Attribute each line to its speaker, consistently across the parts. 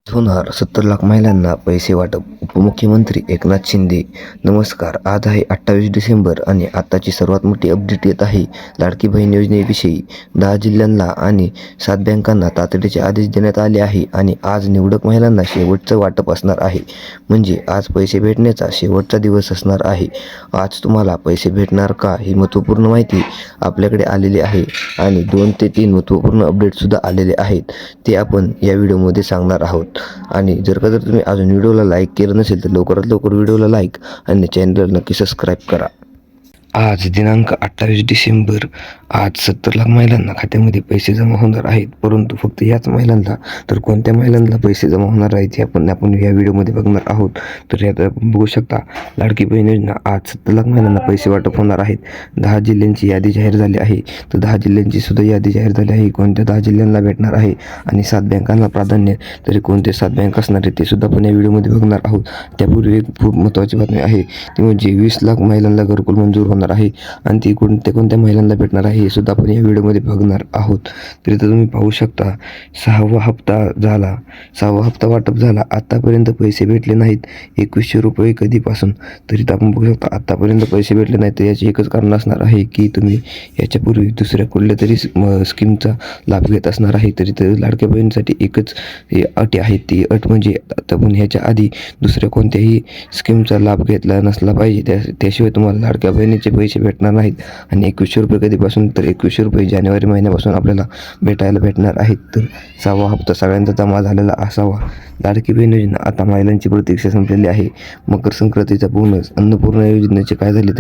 Speaker 1: होणार 70 लाख महिलांना पैसे वाटप. उपमुख्यमंत्री एकनाथ शिंदे. नमस्कार. आज आहे 28 डिसेंबर आणि आताची सर्वात मोठी अपडेट येत आहे. लाडकी बहीण योजनेविषयी 10 जिल्ह्यांना आणि 7 बँकांना तातडीचे आदेश देण्यात आले आहे आणि आज निवडक महिलांना शेवटचं वाटप असणार आहे. म्हणजे आज पैसे भेटण्याचा शेवटचा दिवस असणार आहे. आज तुम्हाला पैसे भेटणार का ही महत्त्वपूर्ण माहिती आपल्याकडे आलेली आहे आणि 2 ते 3 महत्त्वपूर्ण अपडेटसुद्धा आलेले आहेत. ते आपण या व्हिडिओमध्ये सांगणार आहोत. आणि जर तुम्ही अजून व्हिडिओला लाईक केलं नसेल तर लवकरात लवकर व्हिडिओला लाईक आणि चॅनलला नक्की सबस्क्राईब करा. आज दिनांक 28 डिसेंबर. आज 70 लाख महिलांना खात्यामध्ये पैसे जमा होणार आहेत. परंतु फक्त याच महिलांना, तर कोणत्या महिलांना पैसे जमा होणार आहेत हे आपण या व्हिडिओमध्ये बघणार आहोत. तर यात आपण बघू शकता, लाडकी बहीण योजना आज 70 लाख महिलांना पैसे वाटप होणार आहेत. 10 जिल्ह्यांची यादी जाहीर झाली आहे. तर 10 जिल्ह्यांची सुद्धा यादी जाहीर झाली आहे. कोणत्या 10 जिल्ह्यांना भेटणार आहे आणि 7 बँकांना प्राधान्य, तरी कोणते 7 बँक असणार आहेत ते सुद्धा आपण या व्हिडिओमध्ये बघणार आहोत. त्यापूर्वी एक खूप महत्त्वाची बातमी आहे, ती म्हणजे 20 लाख महिलांना घरकुल मंजूर होणार आहे आणि ती कोणत्या महिलांना भेटणार आहे हे सुद्धा आपण या व्हिडिओमध्ये बघणार आहोत. तर इथं तुम्ही पाहू शकता, 6वा हप्ता वाटप झाला. आतापर्यंत पैसे भेटले नाहीत 2100 रुपये कधीपासून. तरी आपण बघू शकता आतापर्यंत पैसे भेटले नाहीत. तर याचे एकच कारण असणार आहे की तुम्ही याच्यापूर्वी दुसऱ्या कुठल्या तरी स्कीमचा लाभ घेत असणार आहे. तरी तर लाडक्या बहिणीसाठी एकच अट आहे. ती अट म्हणजे आपण ह्याच्या आधी दुसऱ्या कोणत्याही स्कीमचा लाभ घेतला नसला पाहिजे. त्याशिवाय तुम्हाला लाडक्या बहिणीचे पैसे भेटणार नाहीत. आणि 2100 रुपये कधीपासून, तर 2100 रुपये जानेवारी महिन्यापासून आपल्याला भेटणार आहेत. तर 6वा हप्ता सगळ्यांचा जमा झालेला असावा. लाडकी बहीण योजना आता महिलांची प्रतीक्षा संपलेली आहे. मकर संक्रांतीचा बोनस, अन्नपूर्णा योजनेचे काय झाले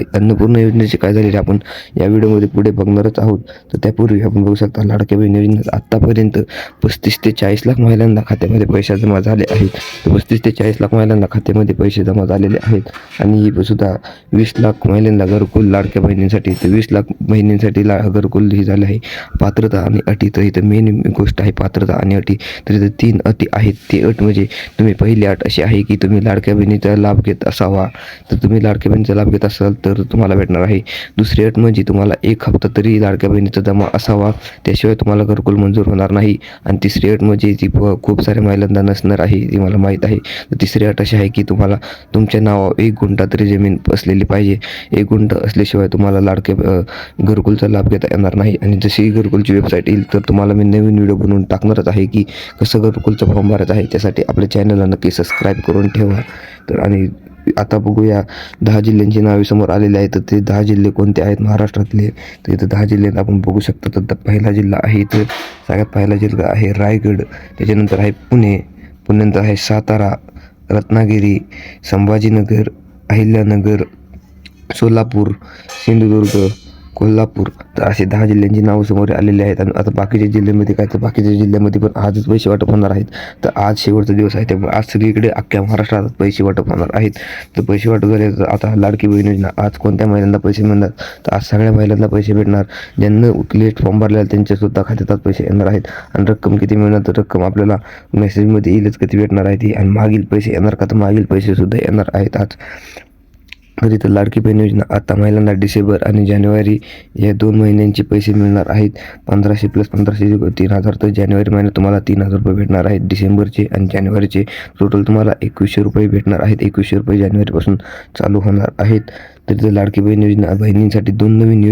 Speaker 1: ते आपण या व्हिडिओमध्ये पुढे बघणारच आहोत. तर त्यापूर्वी आपण बघू शकता, लाडक्या बहीण योजनेत आतापर्यंत 35 ते 40 लाख महिलांना खात्यामध्ये पैसे जमा झाले आहेत. तर 35 ते 40 लाख महिलांना खात्यामध्ये पैसे जमा झालेले आहेत. आणि ही सुद्धा 20 लाख महिलांना घरकुल लाडक्या बहिणींसाठी, तर 20 लाख बहिणींसाठी घरकुल ही झाले आहे. पात्रता आणि अटी, तर इथं मेन गोष्ट आहे पात्रता आणि अटी. तर इथं 3 अटी आहेत. ती अट म्हणजे तुम्ही पहिली अट अशी आहे की तुम्ही लाडक्या बहिणीचा लाभ घेत असावा. तर तुम्ही लाडक्या बहिणीचा लाभ घेत असाल तर तुम्हाला भेटणार आहे. दुसरी अट म्हणजे तुम्हाला 1 हप्ता तरी लाडक्या बहिणीचा जमा असावा, त्याशिवाय तुम्हाला घरकुल मंजूर होणार नाही. आणि तिसरी अट म्हणजे ती खूप साऱ्या महिलांना नसणार आहे, ती मला माहीत आहे. तर तिसरी अट अशी आहे की तुम्हाला तुमच्या नावावर 1 गुंठा तरी जमीन असलेली पाहिजे. 1 गुंठा असल्याशिवाय तुम्हाला लाडक्या घरकुलचा लाभ घेता येणार नाही. आणि जशी घरकुलची वेबसाईट येईल तर तुम्हाला मी नवीन व्हिडिओ बनवून टाकणारच आहे की कसं घरकुलचा फॉर्म भरायचा आहे. त्यासाठी आपल्या चॅनलला नक्की सबस्क्राईब करून ठेवा. तर आणि आता बघूया, 10 जिल्ह्यांची नावे समोर आलेली आहेत. तर ते 10 जिल्हे कोणते आहेत महाराष्ट्रातले. तर इथं 10 जिल्ह्यात आपण बघू शकतो. तर पहिला जिल्हा आहे, तर सगळ्यात पहिला जिल्हा आहे रायगड. त्याच्यानंतर आहे पुणे, पुण्यानंतर आहे सातारा, रत्नागिरी, संभाजीनगर, अहिल्यानगर, सोलापूर, सिंधुदुर्ग, कोल्हापूर. तर असे 10 जिल्ह्यांची नावं समोर आलेली आहेत. आणि आता बाकीच्या जिल्ह्यामध्ये काय, तर बाकीच्या जिल्ह्यामध्ये पण आजच पैसे वाटप होणार आहेत. तर आज शेवटचा दिवस आहे, त्यामुळे आज सगळीकडे अख्ख्या महाराष्ट्रात पैसे वाटप होणार आहेत. तर पैसे वाटप झाले तर आता लाडकी बहीण योजना आज कोणत्या महिलांना पैसे मिळणार, तर आज सगळ्या महिलांना पैसे भेटणार. ज्यांना लेट फॉर्म भरलेला त्यांच्यासुद्धा खात्यात पैसे येणार आहेत. आणि रक्कम किती मिळणार, तर रक्कम आपल्याला मेसेजमध्ये येईलच किती भेटणार आहे ती. आणि मागील पैसे येणार का, तर मागील पैसेसुद्धा येणार आहेत आज. तरी तर लाडकी बहीण योजना आता महिलांना डिसेंबर आणि जानेवारी या 2 महिन्यांचे पैसे मिळणार आहेत. 1500 + 1500 3000. तर जानेवारी महिन्यात तुम्हाला 3000 रुपये भेटणार आहेत डिसेंबरचे, आणि जानेवारीचे टोटल तुम्हाला 2100 रुपये भेटणार आहेत. 2100 रुपये जानेवारीपासून चालू होणार आहेत. तर लाडकी बहीण योजना बहिणींसाठी 2 नवीन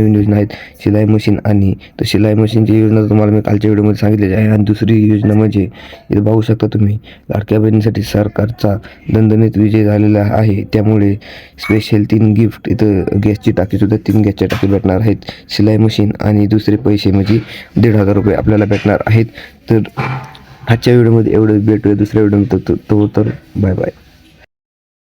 Speaker 1: योजना आहेत, शिलाई मशीन. आणि तर शिलाई मशीनची योजना तुम्हाला मी कालच्या व्हिडिओमध्ये सांगितलेली आहे. आणि दुसरी योजना म्हणजे इथं पाहू शकता तुम्ही, लाडक्या बहिणींसाठी सरकारचा दणदणीत विजय झालेला आहे. त्यामुळे स्पेशल 3 गिफ्ट, इथं गॅसची टाकीसुद्धा 3 गॅसच्या टाकी भेटणार आहेत, शिलाई मशीन आणि दुसरे पैसे म्हणजे 1500 रुपये आपल्याला भेटणार आहेत. तर आजच्या व्हिडिओमध्ये एवढं भेटूया दुसऱ्या व्हिडिओमध्ये. तर बाय बाय.